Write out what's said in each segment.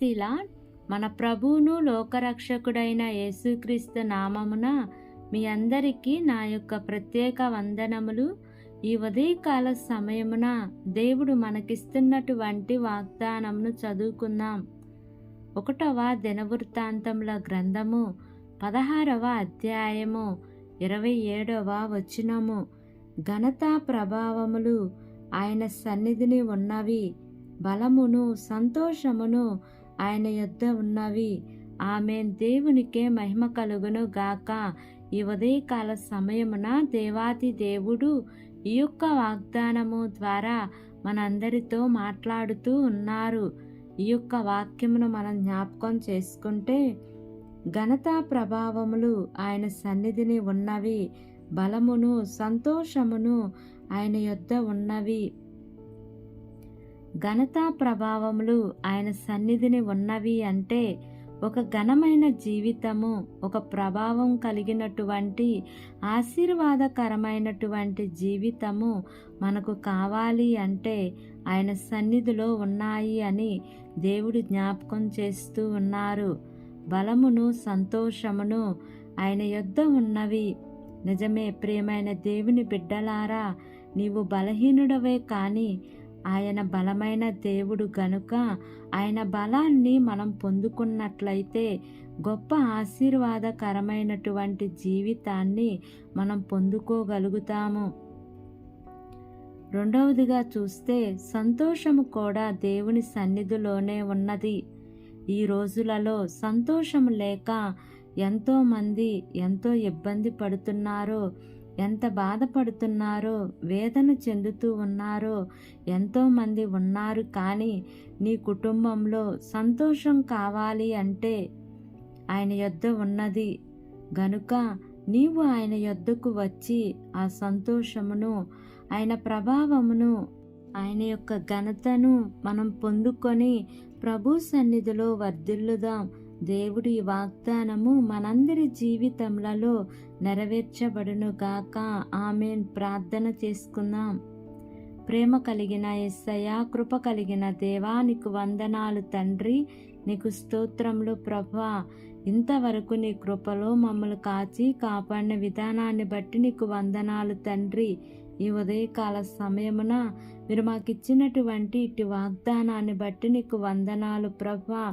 The lord. మన ప్రభువును లోకరక్షకుడైన యేసుక్రీస్తు నామమున మీ అందరికీ నా యొక్క ప్రత్యేక వందనములు. ఈ ఉదయకాల సమయమున దేవుడు మనకిస్తున్నటువంటి వాగ్దానమును చదువుకుందాం. 1వ దినవృత్తాంతముల గ్రంథము 16వ అధ్యాయము 27వ వచనము. ఘనత ప్రభావములు ఆయన సన్నిధిని ఉన్నవి, బలమును సంతోషమును ఆయన యొద్ద ఉన్నవి. ఆమేన్. దేవునికే మహిమ కలుగును గాక. ఈ ఉదయకాల సమయమున దేవాది దేవుడు ఈ యొక్క వాగ్దానము ద్వారా మనందరితో మాట్లాడుతూ ఉన్నారు. ఈ యొక్క వాక్యమును మనం జ్ఞాపకం చేసుకుంటే, ఘనత ప్రభావములు ఆయన సన్నిధిని ఉన్నవి, బలమును సంతోషమును ఆయన యొద్ద ఉన్నవి. ఘనత ప్రభావములు ఆయన సన్నిధిని ఉన్నవి అంటే ఒక ఘనమైన జీవితము, ఒక ప్రభావం కలిగినటువంటి ఆశీర్వాదకరమైనటువంటి జీవితము మనకు కావాలి అంటే ఆయన సన్నిధిలో ఉన్నాయి అని దేవుడు జ్ఞాపకం చేస్తూ ఉన్నారు. బలమును సంతోషమును ఆయన యొద్ద ఉన్నవి. నిజమే ప్రియమైన దేవుని బిడ్డలారా, నీవు బలహీనుడవే కానీ ఆయన బలమైన దేవుడు గనుక ఆయన బలాన్ని మనం పొందుకున్నట్లయితే గొప్ప ఆశీర్వాదకరమైనటువంటి జీవితాన్ని మనం పొందుకోగలుగుతాము. రెండవదిగా చూస్తే సంతోషము కూడా దేవుని సన్నిధిలోనే ఉన్నది. ఈ రోజులలో సంతోషం లేక ఎంతోమంది ఎంతో ఇబ్బంది పడుతున్నారో, ఎంత బాధపడుతున్నారో, వేదన చెందుతూ ఉన్నారో ఎంతోమంది ఉన్నారు. కానీ నీ కుటుంబంలో సంతోషం కావాలి అంటే ఆయన యొద్ద ఉన్నది గనుక నీవు ఆయన యొద్దకు వచ్చి ఆ సంతోషమును, ఆయన ప్రభావమును, ఆయన యొక్క ఘనతను మనం పొందుకొని ప్రభు సన్నిధిలో వర్ధిల్లుదాం. దేవుడి వాగ్దానము మనందరి జీవితములలో నెరవేర్చబడును గాక. ఆమేన్. ప్రార్థన చేసుకుందాం. ప్రేమ కలిగిన యేసయ్యా, కృప కలిగిన దేవా, నీకు వందనాలు తండ్రి. నీకు స్తోత్రములు ప్రభువా. ఇంతవరకు నీ కృపలో మమ్మల్ని కాచి కాపాడిన విధానాన్ని బట్టి నీకు వందనాలు తండ్రి. ఈ ఉదయకాల సమయమున మీరు మాకు ఇచ్చినటువంటి ఇటు వాగ్దానాన్ని బట్టి నీకు వందనాలు ప్రభువా.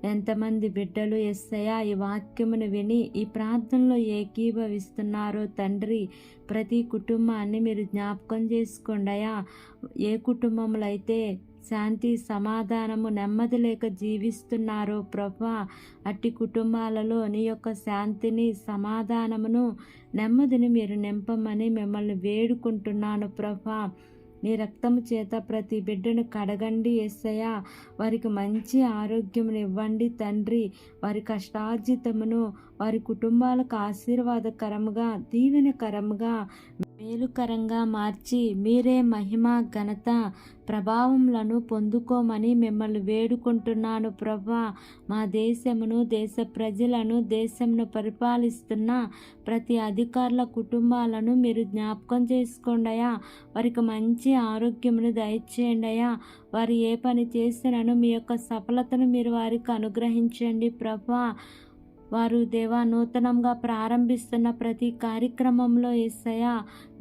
ఎంతమంది బిడ్డలు యేసయ్యా ఈ వాక్యమును విని ఈ ప్రార్థనలో ఏకీభవిస్తున్నారో తండ్రి, ప్రతి కుటుంబాన్ని మీరు జ్ఞాపకం చేసుకోండియా. ఏ కుటుంబంలో అయితే శాంతి సమాధానము నెమ్మది లేక జీవిస్తున్నారో ప్రభువా, అట్టి కుటుంబాలలో నీ యొక్క శాంతిని, సమాధానమును, నెమ్మదిని మీరు నింపమని మిమ్మల్ని వేడుకుంటున్నాను ప్రభువా. నీ రక్తము చేత ప్రతి బిడ్డను కడగండి యేసయ్యా. వారికి మంచి ఆరోగ్యమును ఇవ్వండి తండ్రి. వారి కష్టార్జితమును వారి కుటుంబాలకు ఆశీర్వాదకరముగా, దీవెనకరముగా, మేలుకరంగా మార్చి మీరే మహిమ, ఘనత, ప్రభావములను పొందుకోమని మిమ్మల్ని వేడుకుంటున్నాను ప్రభువా. మా దేశమును, దేశ ప్రజలను, దేశమును పరిపాలిస్తున్న ప్రతి అధికారుల కుటుంబాలను మీరు జ్ఞాపకం చేసుకోండియా. వారికి మంచి ఆరోగ్యమును దయచేయండియా. వారు ఏ పని చేసినను మీ యొక్క సఫలతను మీరు వారికి అనుగ్రహించండి ప్రభువా. వారు దేవా నూతనంగా ప్రారంభిస్తున్న ప్రతి కార్యక్రమంలో యేసయ్యా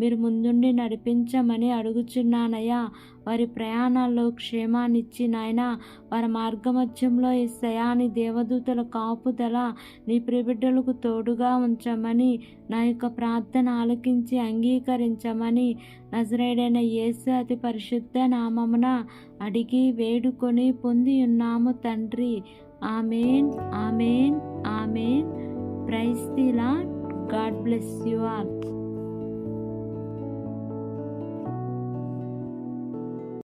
మీరు ముందుండి నడిపించమని అడుగుచున్నానయ్యా. వారి ప్రయాణాల్లో క్షేమాన్నిచ్చి నాయనా, వారి మార్గమధ్యంలో యేసయ్యా నీ దేవదూతల కాపుదల నీ ప్రియబిడ్డలకు తోడుగా ఉంచమని నా యొక్క ప్రార్థన ఆలకించి అంగీకరించమని నజరేయుడైన యేసు అతి పరిశుద్ధ నామమున అడిగి వేడుకొని పొంది ఉన్నాము తండ్రి. Amen, amen, amen. Praise the Lord. God bless you all.